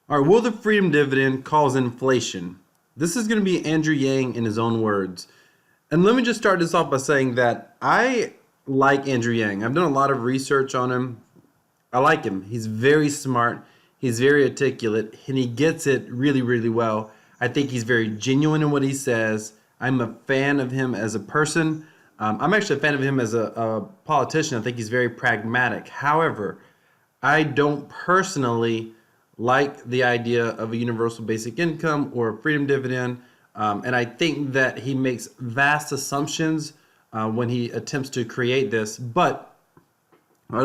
All right, will the freedom dividend cause inflation? This is going to be Andrew Yang in his own words. And let me just start this off by saying that I like Andrew Yang. I've done a lot of research on him. I like him. He's very smart. He's very articulate, and he gets it really, really well. I think he's very genuine in what he says. I'm a fan of him as a person. I'm actually a fan of him as a politician. I think he's very pragmatic. However, I don't personally like the idea of a universal basic income or a freedom dividend. And I think that he makes vast assumptions when he attempts to create this. But I'm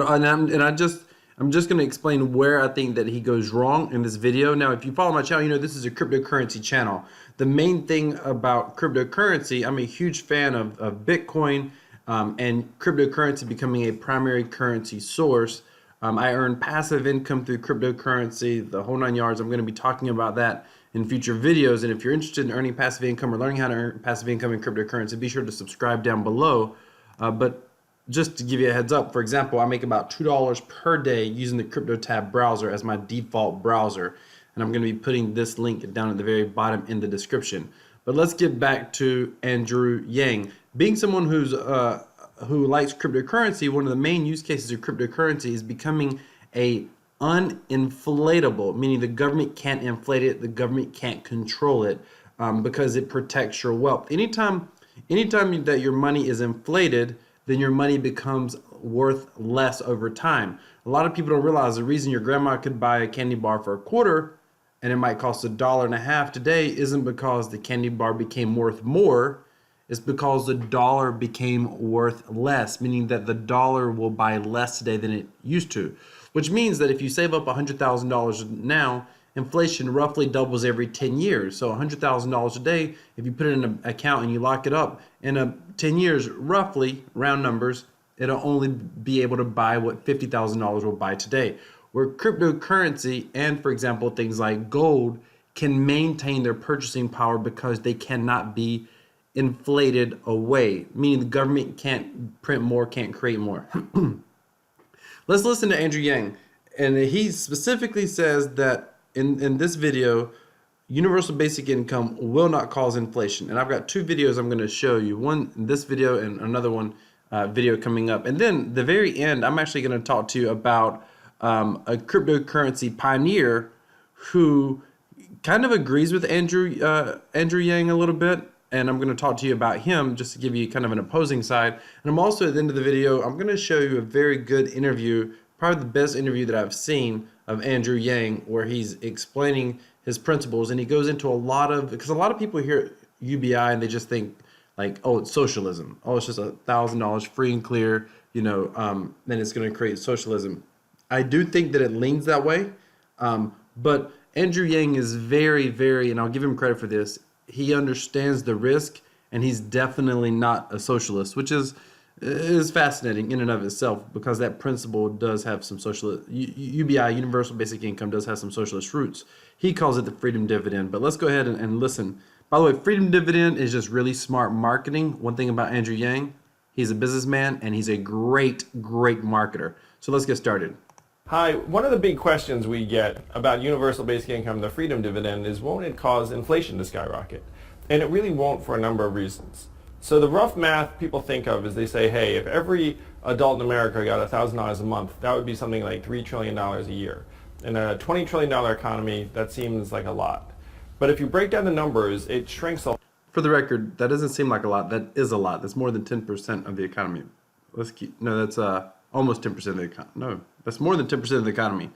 just going to explain where I think that he goes wrong in this video. Now, if you follow my channel, you know this is a cryptocurrency channel. The main thing about cryptocurrency, I'm a huge fan of Bitcoin and cryptocurrency becoming a primary currency source. I earn passive income through cryptocurrency, the whole nine yards. I'm going to be talking about that in future videos. And if you're interested in earning passive income or learning how to earn passive income in cryptocurrency, be sure to subscribe down below. But just to give you a heads up, for example, I make about $2 per day using the CryptoTab browser as my default browser. And I'm going to be putting this link down at the very bottom in the description. But let's get back to Andrew Yang. Being someone who likes cryptocurrency, one of the main use cases of cryptocurrency is becoming a uninflatable, meaning the government can't inflate it, the government can't control it because it protects your wealth. Anytime that your money is inflated, then your money becomes worth less over time. A lot of people don't realize the reason your grandma could buy a candy bar for a quarter and it might cost $1.50 today isn't because the candy bar became worth more. It's because the dollar became worth less, meaning that the dollar will buy less today than it used to, which means that if you save up $100,000 now, inflation roughly doubles every 10 years. So $100,000 a day, if you put it in an account and you lock it up, in 10 years, roughly, round numbers, it'll only be able to buy what $50,000 will buy today. Where cryptocurrency and, for example, things like gold can maintain their purchasing power because they cannot be inflated away, meaning the government can't print more, can't create more. Let's listen to Andrew Yang. And he specifically says that in this video, universal basic income will not cause inflation. And I've got two videos I'm going to show you. One in this video and another one video coming up. And then the very end, I'm actually going to talk to you about a cryptocurrency pioneer who kind of agrees with Andrew Yang a little bit. And I'm going to talk to you about him just to give you kind of an opposing side. And I'm also, at the end of the video, I'm going to show you a very good interview, probably the best interview that I've seen of Andrew Yang, where he's explaining his principles. And he goes into a lot of, because a lot of people hear UBI and they just think like, oh, it's socialism. Oh, it's just $1,000 free and clear, you know, then it's going to create socialism. I do think that it leans that way. But Andrew Yang is very, very, and I'll give him credit for this, he understands the risk, and he's definitely not a socialist, which is fascinating in and of itself, because that principle does have some socialist, UBI, Universal Basic Income, does have some socialist roots. He calls it the freedom dividend, but let's go ahead and listen. By the way, freedom dividend is just really smart marketing. One thing about Andrew Yang, he's a businessman, and he's a great, great marketer. So let's get started. Hi, one of the big questions we get about universal basic income, the freedom dividend, is won't it cause inflation to skyrocket? And it really won't, for a number of reasons. So the rough math people think of is they say, hey, if every adult in America got $1,000 a month, that would be something like $3 trillion a year. In a $20 trillion economy, that seems like a lot. But if you break down the numbers, it shrinks a lot. For the record, that doesn't seem like a lot. That is a lot. That's more than 10% of the economy. Let's keep, no, that's almost 10% of the economy. No, that's more than 10% of the economy.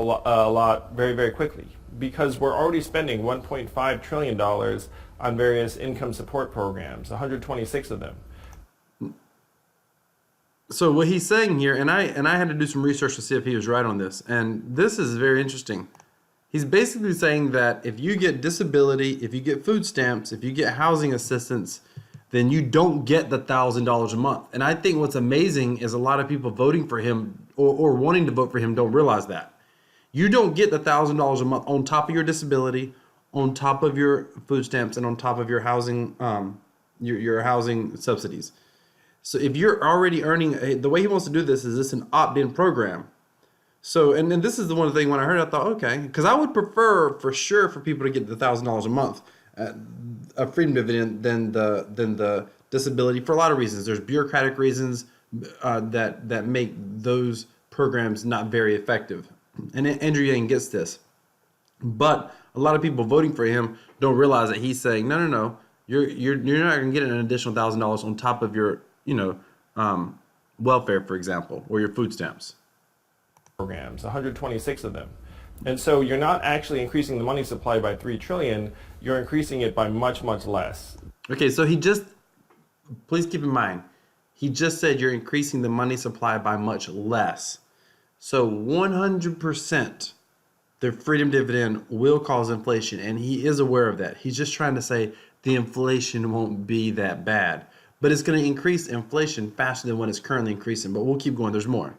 A lot very, very quickly, because we're already spending $1.5 trillion on various income support programs, 126 of them. So what he's saying here, and I had to do some research to see if he was right on this, and this is very interesting. He's basically saying that if you get disability, if you get food stamps, if you get housing assistance, then you don't get the $1,000 a month. And I think what's amazing is a lot of people voting for him or wanting to vote for him don't realize that. You don't get the $1,000 a month on top of your disability, on top of your food stamps, and on top of your housing, your housing subsidies. So if you're already earning, the way he wants to do this is this an opt-in program. So, and this is the one thing when I heard it, I thought, okay, because I would prefer for sure for people to get the $1,000 a month, uh, a freedom dividend than the disability for a lot of reasons. There's bureaucratic reasons that make those programs not very effective, and Andrew Yang gets this. But a lot of people voting for him don't realize that he's saying, no, no, no, you're not going to get an additional $1,000 on top of your welfare, for example, or your food stamps. Programs, 126 of them. And so you're not actually increasing the money supply by 3 trillion, you're increasing it by much, much less. Okay, so please keep in mind, he just said you're increasing the money supply by much less. So 100% the freedom dividend will cause inflation, and he is aware of that. He's just trying to say the inflation won't be that bad, but it's going to increase inflation faster than what it's currently increasing. But we'll keep going. There's more.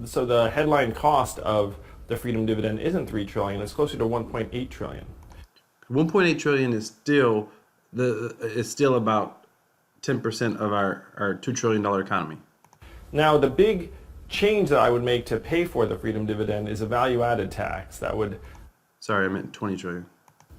So the headline cost of the freedom dividend isn't 3 trillion, it's closer to 1.8 trillion. 1.8 trillion is still about 10% of our $2 trillion economy. Now the big change that I would make to pay for the freedom dividend is a value-added tax that would Sorry, I meant 20 trillion.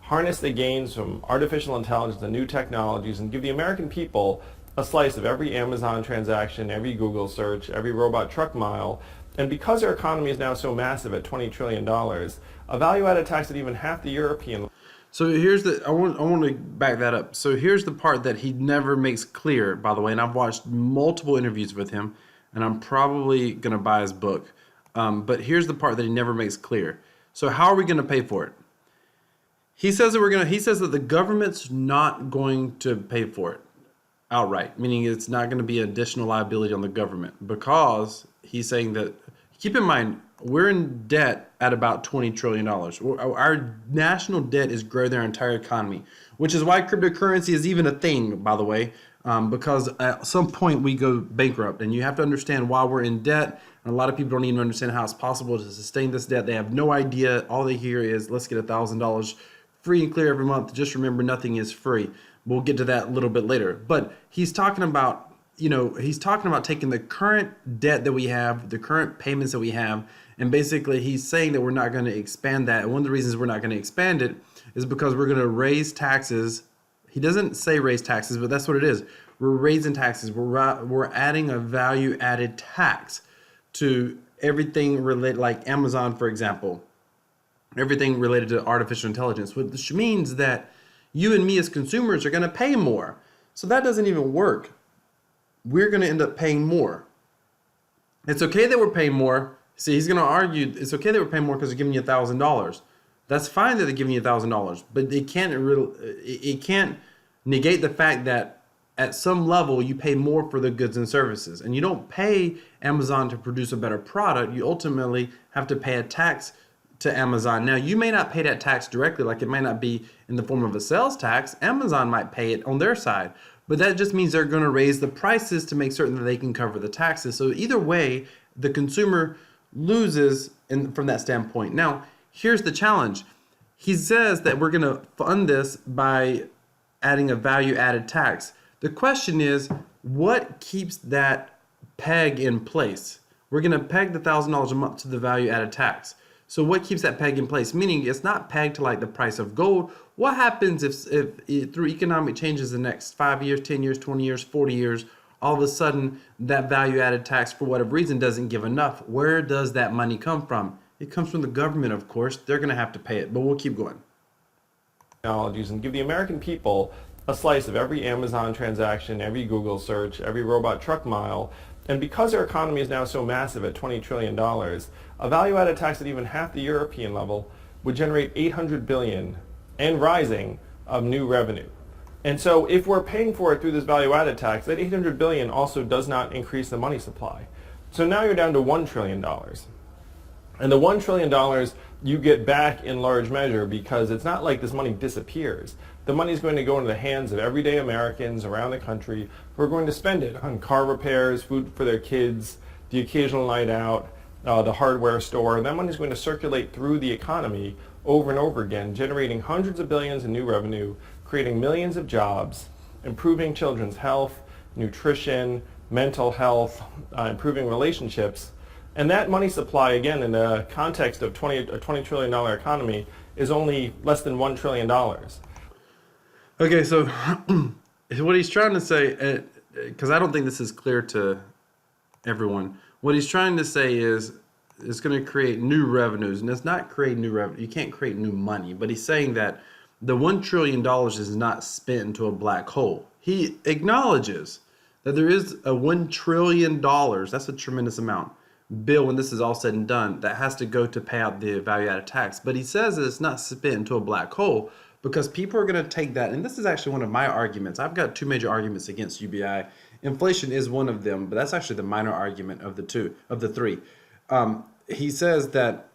harness the gains from artificial intelligence and new technologies and give the American people a slice of every Amazon transaction, every Google search, every robot truck mile. And because our economy is now so massive at $20 trillion, a value-added tax at even half the European. So I want to back that up. So here's the part that he never makes clear, by the way, and I've watched multiple interviews with him, and I'm probably going to buy his book. But here's the part that he never makes clear. So how are we going to pay for it? He says that the government's not going to pay for it outright, meaning it's not going to be additional liability on the government, because he's saying that, keep in mind, we're in debt at about $20 trillion. Our national debt is greater than our entire economy, which is why cryptocurrency is even a thing, by the way, because at some point we go bankrupt, and you have to understand why we're in debt. And a lot of people don't even understand how it's possible to sustain this debt. They have no idea. All they hear is, let's get $1,000 free and clear every month. Just remember, nothing is free. We'll get to that a little bit later. But he's talking about, taking the current debt that we have, the current payments that we have, and basically he's saying that we're not going to expand that. And one of the reasons we're not going to expand it is because we're going to raise taxes. He doesn't say raise taxes, but that's what it is. We're raising taxes. We're adding a value-added tax to everything related, like Amazon, for example, everything related to artificial intelligence, which means that you and me as consumers are going to pay more. So that doesn't even work. We're going to end up paying more. It's okay that we're paying more. See, he's going to argue it's okay that we're paying more because they're giving you $1,000. That's fine that they're giving you $1,000, but it can't negate the fact that at some level you pay more for the goods and services, and you don't pay Amazon to produce a better product. You ultimately have to pay a tax to Amazon. Now, you may not pay that tax directly, like it might not be in the form of a sales tax. Amazon might pay it on their side, but that just means they're going to raise the prices to make certain that they can cover the taxes. So either way, the consumer loses from that standpoint. Now, here's the challenge. He says that we're going to fund this by adding a value-added tax. The question is, what keeps that peg in place? We're going to peg the $1,000 a month to the value-added tax. So what keeps that peg in place? Meaning it's not pegged to like the price of gold. What happens if through economic changes the next 5 years, 10 years, 20 years, 40 years, all of a sudden that value-added tax for whatever reason doesn't give enough? Where does that money come from? It comes from the government, of course. They're going to have to pay it, but we'll keep going. Technologies and give the American people a slice of every Amazon transaction, every Google search, every robot truck mile. And because our economy is now so massive at $20 trillion, a value-added tax at even half the European level would generate $800 billion and rising of new revenue. And so if we're paying for it through this value-added tax, that $800 billion also does not increase the money supply. So now you're down to $1 trillion. And the $1 trillion you get back in large measure because it's not like this money disappears. The money is going to go into the hands of everyday Americans around the country who are going to spend it on car repairs, food for their kids, the occasional night out, the hardware store. That money is going to circulate through the economy over and over again, generating hundreds of billions in new revenue, creating millions of jobs, improving children's health, nutrition, mental health, improving relationships. And that money supply, again, in the context of a $20 trillion economy, is only less than $1 trillion. Okay, so what he's trying to say, because I don't think this is clear to everyone, what he's trying to say is it's going to create new revenues, and it's not create new revenue. You can't create new money, but he's saying that the $1 trillion is not spent into a black hole. He acknowledges that there is a $1 trillion, that's a tremendous amount, bill when this is all said and done, that has to go to pay out the value added tax. But he says that it's not spent into a black hole because people are going to take that. And this is actually one of my arguments. I've got two major arguments against UBI. Inflation is one of them, but that's actually the minor argument of the three. He says that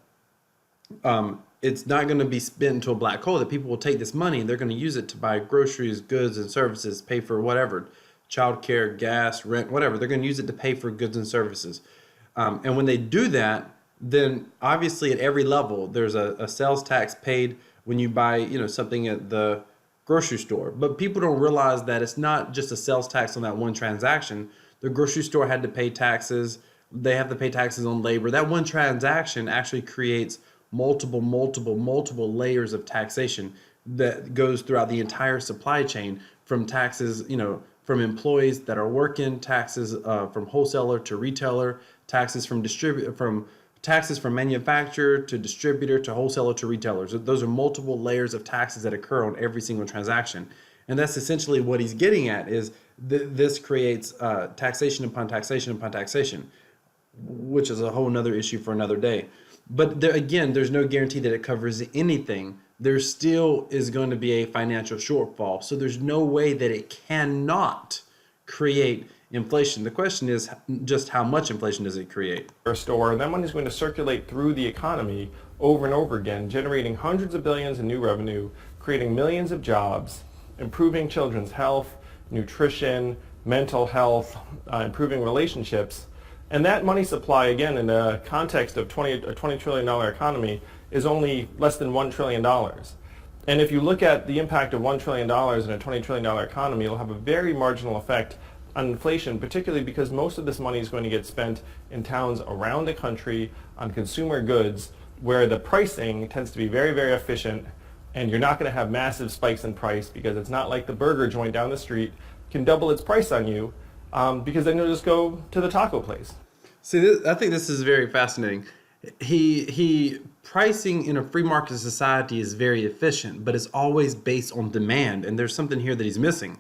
it's not going to be spent into a black hole, that people will take this money and they're going to use it to buy groceries, goods, and services, pay for whatever, childcare, gas, rent, whatever. They're going to use it to pay for goods and services. And when they do that, then obviously at every level, there's a sales tax paid when you buy, something at the grocery store. But people don't realize that it's not just a sales tax on that one transaction. The grocery store had to pay taxes. They have to pay taxes on labor. That one transaction actually creates multiple layers of taxation that goes throughout the entire supply chain, from taxes, from employees that are working, taxes from wholesaler to retailer, taxes from manufacturer to distributor to wholesaler to retailers. Those are multiple layers of taxes that occur on every single transaction. And that's essentially what he's getting at, is this creates taxation upon taxation upon taxation, which is a whole nother issue for another day. But again, there's no guarantee that it covers anything. There still is going to be a financial shortfall. So there's no way that it cannot create inflation. The question is just how much inflation does it create? Or store, and that money is going to circulate through the economy over and over again, generating hundreds of billions in new revenue, creating millions of jobs, improving children's health, nutrition, mental health, improving relationships. And that money supply, again, in the context of a $20 trillion economy, is only less than $1 trillion. And if you look at the impact of $1 trillion in a $20 trillion economy, it'll have a very marginal effect on inflation, particularly because most of this money is going to get spent in towns around the country on consumer goods, where the pricing tends to be very, very efficient, and you're not going to have massive spikes in price, because it's not like the burger joint down the street can double its price on you, because then you'll just go to the taco place. See, I think this is very fascinating. He pricing in a free market society is very efficient, but it's always based on demand, and there's something here that he's missing.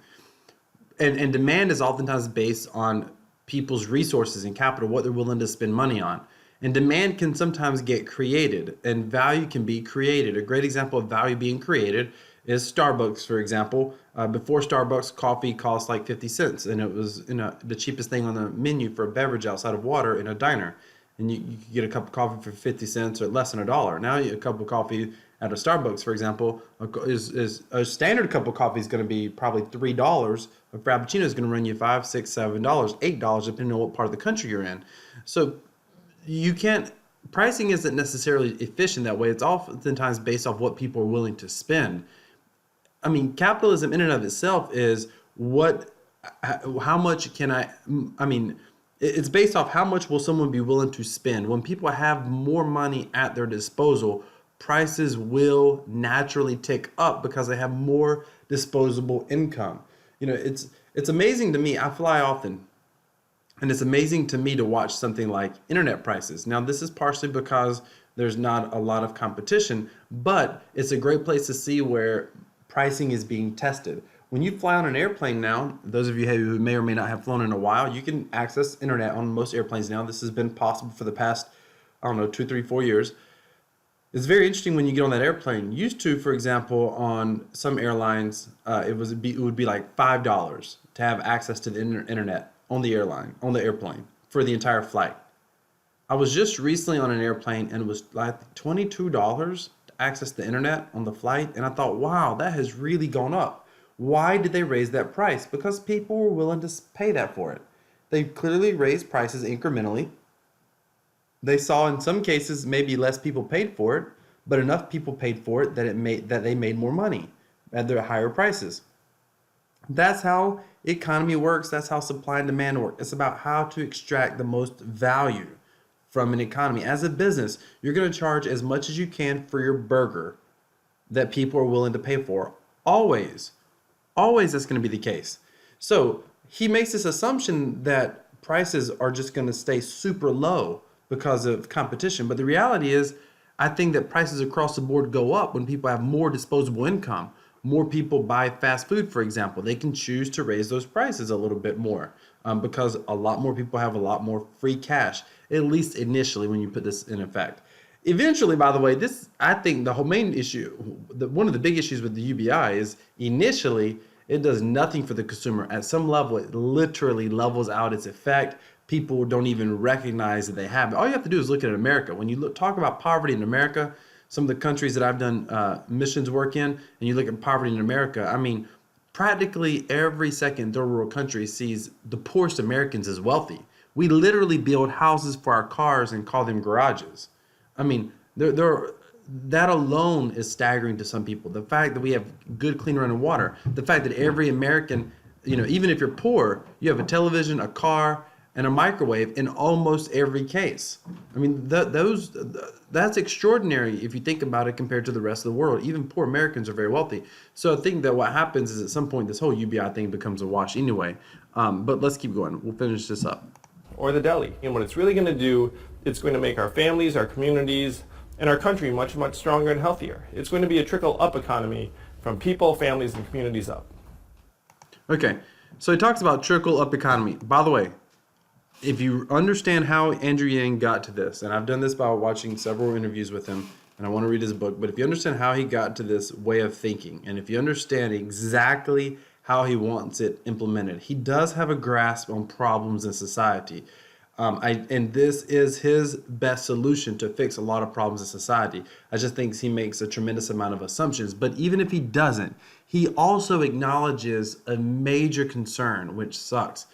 And demand is oftentimes based on people's resources and capital, what they're willing to spend money on. And demand can sometimes get created, and value can be created. A great example of value being created is Starbucks, for example. Before Starbucks, coffee cost like 50 cents, and it was the cheapest thing on the menu for a beverage outside of water in a diner. And you could get a cup of coffee for 50 cents or less than $1. Now a cup of coffee at a Starbucks, for example, is a standard cup of coffee is going to be probably $3. A Frappuccino is going to run you $5, $6, $7, $8, depending on what part of the country you're in. So you can't, pricing isn't necessarily efficient that way. It's oftentimes based off what people are willing to spend. I mean, capitalism in and of itself is how much it's based off how much will someone be willing to spend. When people have more money at their disposal, prices will naturally tick up because they have more disposable income. It's amazing to me. I fly often, and it's amazing to me to watch something like internet prices. Now, this is partially because there's not a lot of competition, but it's a great place to see where pricing is being tested. When you fly on an airplane now, those of you who may or may not have flown in a while, you can access internet on most airplanes now. This has been possible for the past, 2, 3, 4 years. It's very interesting when you get on that airplane. Used to, for example, on some airlines, it would be like $5 to have access to the internet on the airplane for the entire flight. I was just recently on an airplane, and it was like $22 to access the internet on the flight, and I thought, wow, that has really gone up. Why did they raise that price? Because people were willing to pay that for it. They clearly raised prices incrementally. They saw in some cases maybe less people paid for it, but enough people paid for it that they made more money at their higher prices. That's how economy works. That's how supply and demand work. It's about how to extract the most value from an economy. As a business, you're going to charge as much as you can for your burger that people are willing to pay for. Always. Always that's going to be the case. So he makes this assumption that prices are just going to stay super low because of competition. But the reality is, I think that prices across the board go up when people have more disposable income. More people buy fast food, for example. They can choose to raise those prices a little bit more because a lot more people have a lot more free cash, at least initially when you put this in effect. Eventually, by the way, this, I think the whole main issue, one of the big issues with the UBI is initially it does nothing for the consumer. At some level, it literally levels out its effect. People don't even recognize that they have it. All you have to do is look at America. When you talk about poverty in America, some of the countries that I've done missions work in, and you look at poverty in America, I mean, practically every second third world country sees the poorest Americans as wealthy. We literally build houses for our cars and call them garages. I mean, that alone is staggering to some people. The fact that we have good, clean running water, the fact that every American, even if you're poor, you have a television, a car, and a microwave in almost every case. I mean, that's extraordinary if you think about it compared to the rest of the world. Even poor Americans are very wealthy. So I think that what happens is at some point this whole UBI thing becomes a wash anyway. But let's keep going. We'll finish this up. Or the deli. And what it's really going to do, it's going to make our families, our communities, and our country much, much stronger and healthier. It's going to be a trickle-up economy from people, families, and communities up. Okay, so he talks about trickle-up economy. By the way, if you understand how Andrew Yang got to this, and I've done this by watching several interviews with him, and I want to read his book, but if you understand how he got to this way of thinking, and if you understand exactly how he wants it implemented, he does have a grasp on problems in society. And this is his best solution to fix a lot of problems in society. I just think he makes a tremendous amount of assumptions. But even if he doesn't, he also acknowledges a major concern, which sucks.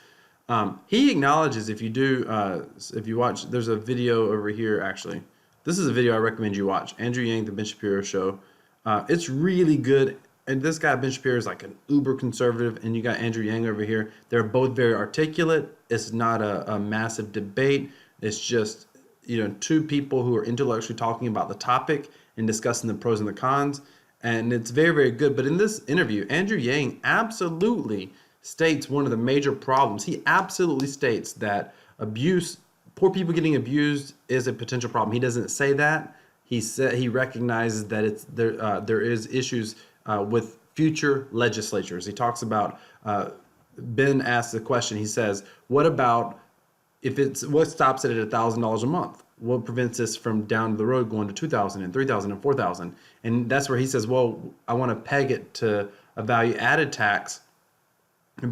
He acknowledges, if you watch, there's a video over here, actually. This is a video I recommend you watch. Andrew Yang, The Ben Shapiro Show. It's really good. And this guy, Ben Shapiro, is like an uber conservative, and you got Andrew Yang over here. They're both very articulate. It's not a massive debate. It's just, two people who are intellectually talking about the topic and discussing the pros and the cons. And it's very, very good. But in this interview, Andrew Yang absolutely states one of the major problems. He absolutely states that poor people getting abused is a potential problem. He doesn't say that. He recognizes that there is issues with future legislatures. He talks about, Ben asks the question, he says, what stops it at $1,000 a month? What prevents this from down the road going to $2,000 and $3,000 and $4,000? And that's where he says, well, I want to peg it to a value added tax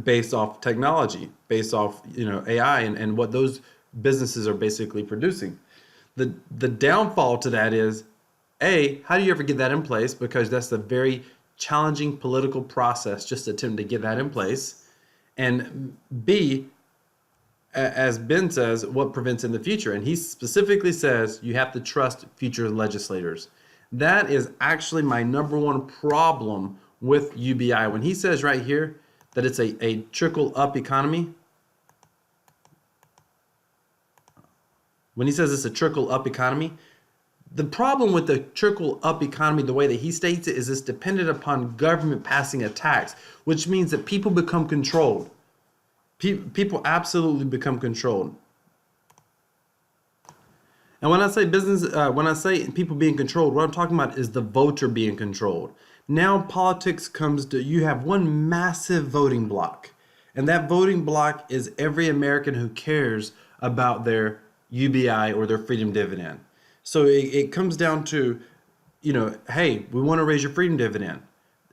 based off technology, based off, AI and what those businesses are basically producing. The downfall to that is, A, how do you ever get that in place? Because that's a very challenging political process just to attempt to get that in place. And B, as Ben says, what prevents in the future? And he specifically says you have to trust future legislators. That is actually my number one problem with UBI. When he says right here that it's a trickle-up economy, when he says it's a trickle-up economy, the problem with the trickle-up economy, the way that he states it, is it's dependent upon government passing a tax, which means that people become controlled. People absolutely become controlled. And when I say people being controlled, what I'm talking about is the voter being controlled. Now politics comes to, you have one massive voting block, and that voting block is every American who cares about their UBI or their freedom dividend. So it comes down to, hey, we want to raise your freedom dividend.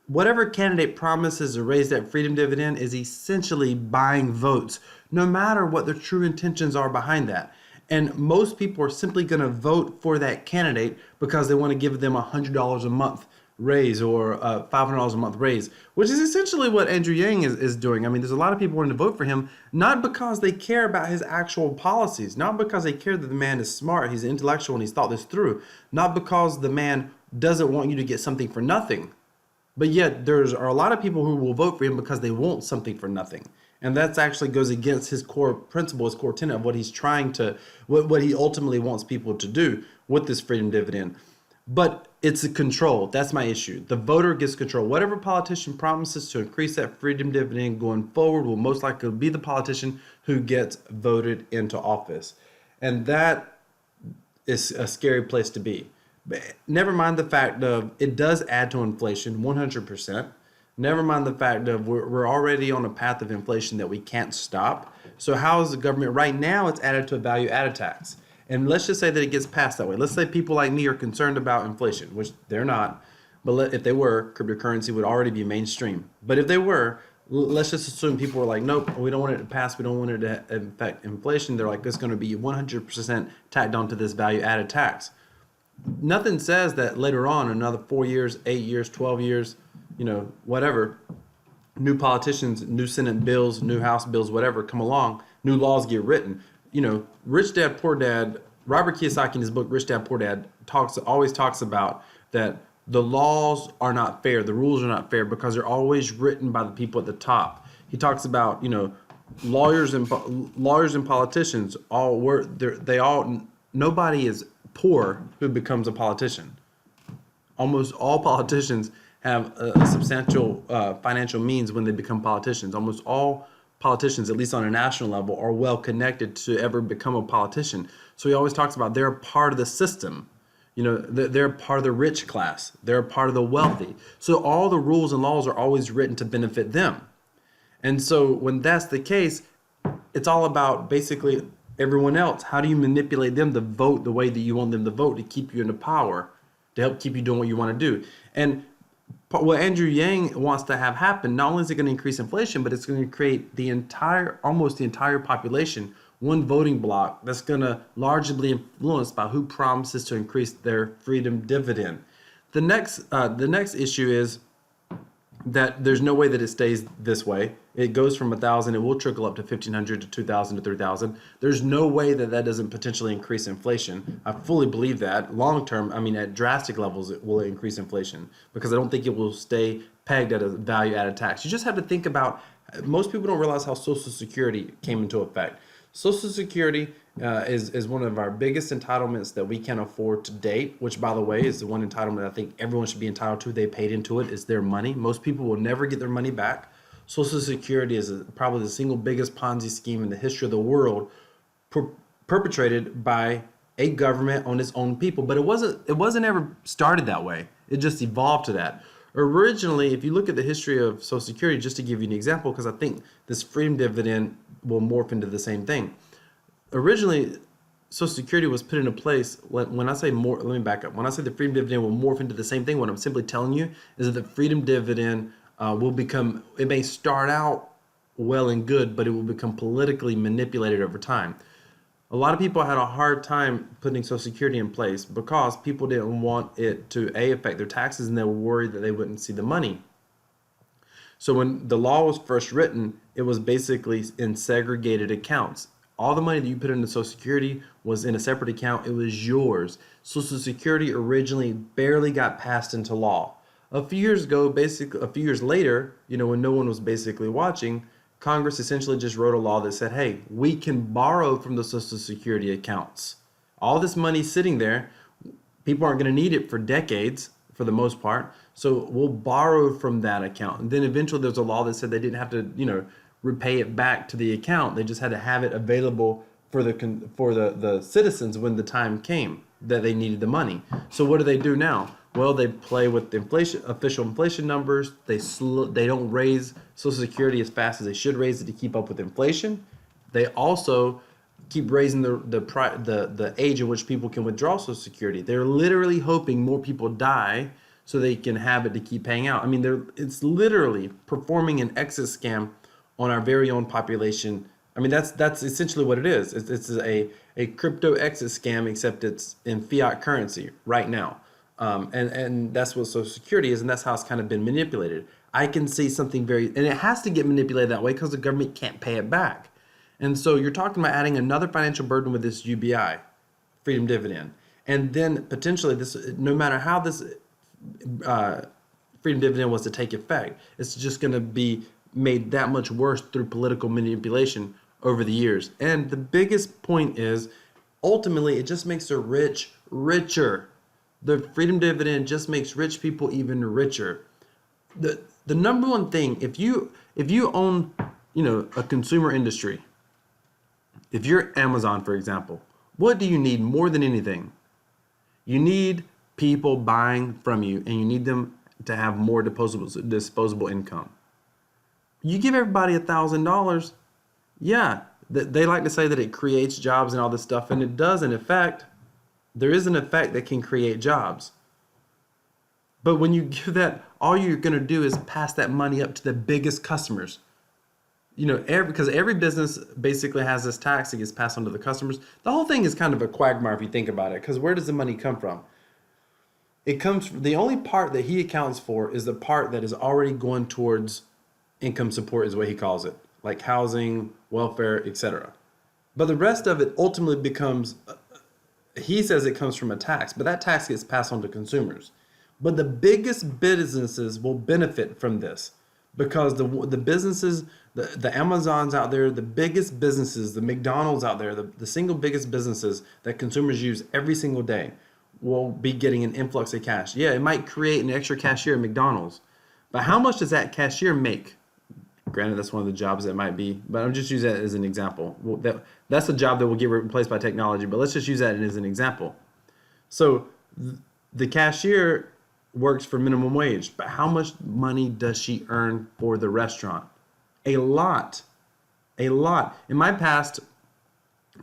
Whatever candidate promises to raise that freedom dividend is essentially buying votes, no matter what their true intentions are behind that. And most people are simply going to vote for that candidate because they want to give them $100 a month raise or $500 a month raise, which is essentially what Andrew Yang is doing. I mean, there's a lot of people wanting to vote for him, not because they care about his actual policies, not because they care that the man is smart, he's intellectual, and he's thought this through, not because the man doesn't want you to get something for nothing. But yet are a lot of people who will vote for him because they want something for nothing. And that's actually goes against his core principle, his core tenet of what he's trying to, what he ultimately wants people to do with this freedom dividend. But it's a control. That's my issue. The voter gets control. Whatever politician promises to increase that freedom dividend going forward will most likely be the politician who gets voted into office. And that is a scary place to be. But never mind the fact of it does add to inflation 100%. Never mind the fact of we're already on a path of inflation that we can't stop. So how is the government right now? It's added to a value added tax. And let's just say that it gets passed that way. Let's say people like me are concerned about inflation, which they're not. But if they were, cryptocurrency would already be mainstream. But if they were, let's just assume people were like, nope, we don't want it to pass. We don't want it to affect inflation. They're like, it's going to be 100% tacked onto this value added tax. Nothing says that later on, another 4 years, 8 years, 12 years, whatever, new politicians, new Senate bills, new House bills, whatever come along, new laws get written. Rich Dad, Poor Dad, Robert Kiyosaki in his book, Rich Dad, Poor Dad, always talks about that the laws are not fair. The rules are not fair because they're always written by the people at the top. He talks about, lawyers and politicians nobody is poor who becomes a politician. Almost all politicians have a substantial financial means when they become politicians. Almost all politicians, at least on a national level, are well connected to ever become a politician. So he always talks about they're a part of the system. They're a part of the rich class. They're a part of the wealthy. So all the rules and laws are always written to benefit them. And so when that's the case, it's all about basically everyone else. How do you manipulate them to vote the way that you want them to vote to keep you in the power, to help keep you doing what you want to do? And what Andrew Yang wants to have happen, not only is it going to increase inflation, but it's going to create almost the entire population, one voting block that's going to largely be influenced by who promises to increase their freedom dividend. The next issue is that there's no way that it stays this way. It goes from 1,000, it will trickle up to 1,500 to 2,000 to 3,000. There's no way that doesn't potentially increase inflation. I fully believe that. Long term, at drastic levels, it will increase inflation because I don't think it will stay pegged at a value added tax. You just have to think about, most people don't realize how Social Security came into effect. Social Security is one of our biggest entitlements that we can afford to date, which, by the way, is the one entitlement I think everyone should be entitled to. They paid into it. It's their money. Most people will never get their money back. Social Security is probably the single biggest Ponzi scheme in the history of the world, perpetrated by a government on its own people. But it wasn't ever started that way. It just evolved to that. Originally, if you look at the history of Social Security, just to give you an example, because I think this freedom dividend will morph into the same thing. Originally, Social Security was put into place. When I say more, let me back up. When I say the freedom dividend will morph into the same thing, what I'm simply telling you is that the freedom dividend will become, it may start out well and good, but it will become politically manipulated over time. A lot of people had a hard time putting Social Security in place because people didn't want it to affect their taxes, and they were worried that they wouldn't see the money. So when the law was first written, it was basically in segregated accounts. All the money that you put into Social Security was in a separate account. It was yours. Social Security originally barely got passed into law. A few years later, when no one was basically watching, Congress essentially just wrote a law that said, hey, we can borrow from the Social Security accounts. All this money sitting there, people aren't going to need it for decades for the most part. So we'll borrow from that account. And then eventually there's a law that said they didn't have to, repay it back to the account. They just had to have it available for the citizens when the time came that they needed the money. So what do they do now? Well, they play with the official inflation numbers. They don't raise Social Security as fast as they should raise it to keep up with inflation. They also keep raising the age at which people can withdraw Social Security. They're literally hoping more people die so they can have it to keep paying out. It's literally performing an exit scam on our very own population. That's essentially what it is. It's a crypto exit scam, except it's in fiat currency right now. And that's what Social Security is, and that's how it's kind of been manipulated. I can see something and it has to get manipulated that way because the government can't pay it back. And so you're talking about adding another financial burden with this UBI, freedom dividend. And then potentially no matter how this freedom dividend was to take effect, it's just going to be made that much worse through political manipulation over the years. And the biggest point is ultimately it just makes the rich richer. The freedom dividend just makes rich people even richer. The number one thing, if you own, a consumer industry, if you're Amazon, for example, what do you need more than anything? You need people buying from you, and you need them to have more disposable income. You give everybody $1,000, yeah, they like to say that it creates jobs and all this stuff, and it does in effect. There is an effect that can create jobs. But when you give that, all you're going to do is pass that money up to the biggest customers. Because every business basically has this tax that gets passed on to the customers. The whole thing is kind of a quagmire if you think about it, because where does the money come from? It comes from, the only part that he accounts for is the part that is already going towards income support, is what he calls it, like housing, welfare, etc. But the rest of it ultimately becomes, he says it comes from a tax, but that tax gets passed on to consumers. But the biggest businesses will benefit from this, because the businesses, the Amazons out there, the biggest businesses, the McDonald's out there, the single biggest businesses that consumers use every single day will be getting an influx of cash. Yeah, it might create an extra cashier at McDonald's, but how much does that cashier make? Granted, that's one of the jobs that might be, but I'm just using that as an example. Well, that's a job that will get replaced by technology, but let's just use that as an example. So the cashier works for minimum wage, but how much money does she earn for the restaurant? A lot. In my past,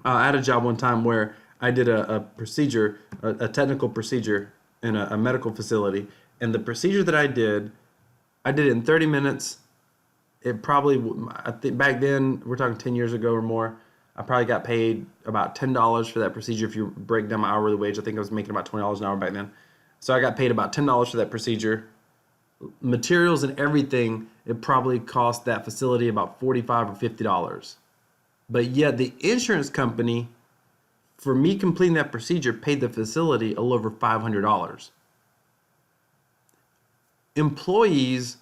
I had a job one time where I did a procedure, a technical procedure in a medical facility, and the procedure that I did it in 30 minutes. It probably, I think back then, we're talking 10 years ago or more, I probably got paid about $10 for that procedure. If you break down my hourly wage, I think I was making about $20 an hour back then. So I got paid about $10 for that procedure. Materials and everything, it probably cost that facility about $45 or $50. But yet the insurance company, for me completing that procedure, paid the facility a little over $500. Employees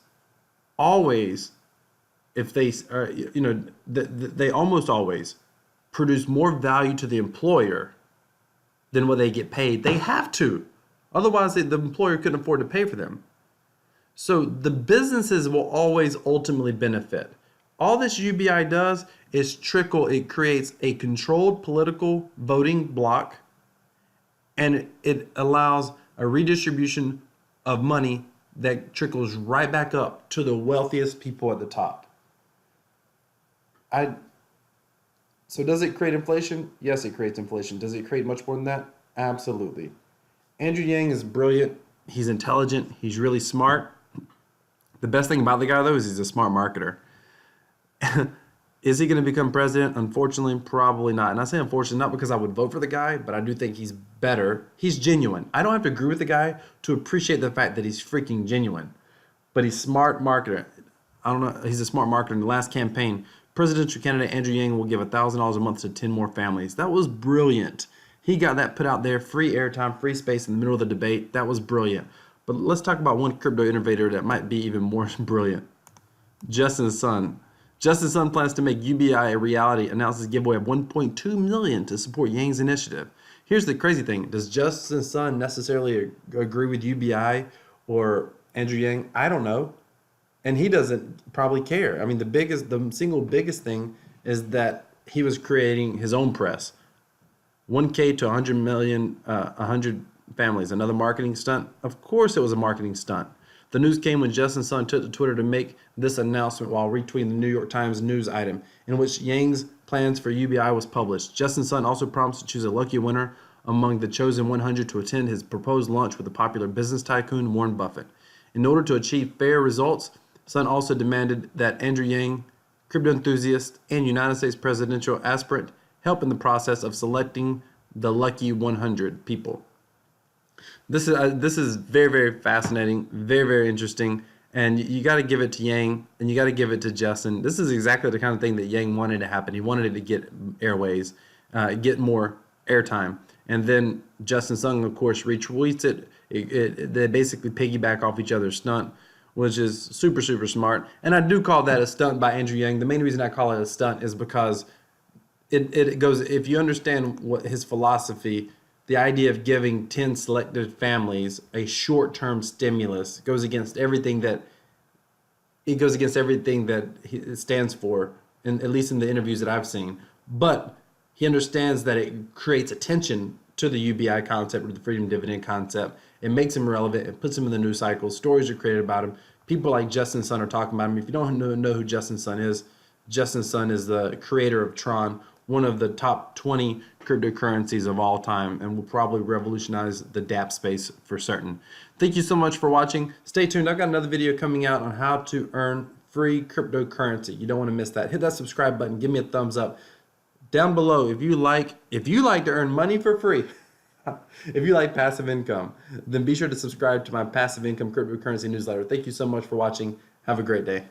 always, if they are, they almost always produce more value to the employer than what they get paid. They have to. Otherwise, the employer couldn't afford to pay for them. So the businesses will always ultimately benefit. All this UBI does is trickle. It creates a controlled political voting bloc, and it allows a redistribution of money that trickles right back up to the wealthiest people at the top. So does it create inflation? Yes, it creates inflation. Does it create much more than that? Absolutely. Andrew Yang is brilliant. He's intelligent. He's really smart. The best thing about the guy, though, is he's a smart marketer. Is he going to become president? Unfortunately, probably not. And I say unfortunately not because I would vote for the guy, but I do think he's better. He's genuine. I don't have to agree with the guy to appreciate the fact that he's freaking genuine. But he's smart marketer. I don't know. He's a smart marketer. In the last campaign, presidential candidate Andrew Yang will give $1,000 a month to 10 more families. That was brilliant. He got that put out there, free airtime, free space in the middle of the debate. That was brilliant. But let's talk about one crypto innovator that might be even more brilliant. Justin Sun. Justin Sun plans to make UBI a reality, announces a giveaway of $1.2 million to support Yang's initiative. Here's the crazy thing. Does Justin Sun necessarily agree with UBI or Andrew Yang? I don't know. And he doesn't probably care. I mean, the single biggest thing is that he was creating his own press. 1K to 100 million, 100 families. Another marketing stunt? Of course it was a marketing stunt. The news came when Justin Sun took to Twitter to make this announcement while retweeting the New York Times news item in which Yang's plans for UBI was published. Justin Sun also promised to choose a lucky winner among the chosen 100 to attend his proposed lunch with the popular business tycoon Warren Buffett. In order to achieve fair results, Sun also demanded that Andrew Yang, crypto enthusiast and United States presidential aspirant, help in the process of selecting the lucky 100 people. This is very, very fascinating, very, very interesting, and you got to give it to Yang, and you got to give it to Justin. This is exactly the kind of thing that Yang wanted to happen. He wanted it to get airways, get more airtime, and then Justin Sun, of course, retweets it. They basically piggyback off each other's stunt. which is super, super smart. And I do call that a stunt by Andrew Yang. The main reason I call it a stunt is because it goes, if you understand what his philosophy, the idea of giving 10 selected families a short-term stimulus goes against everything that it stands for, at least in the interviews that I've seen. But he understands that it creates attention to the UBI concept or the freedom dividend concept. It makes him relevant. It puts him in the news cycle. Stories are created about him. People like Justin Sun are talking about him. If you don't know who Justin Sun is the creator of Tron, one of the top 20 cryptocurrencies of all time, and will probably revolutionize the dApp space for certain. Thank you so much for watching. Stay tuned. I've got another video coming out on how to earn free cryptocurrency. You don't want to miss that. Hit that subscribe button. Give me a thumbs up. Down below, if you like to earn money for free, if you like passive income, then be sure to subscribe to my passive income cryptocurrency newsletter. Thank you so much for watching. Have a great day.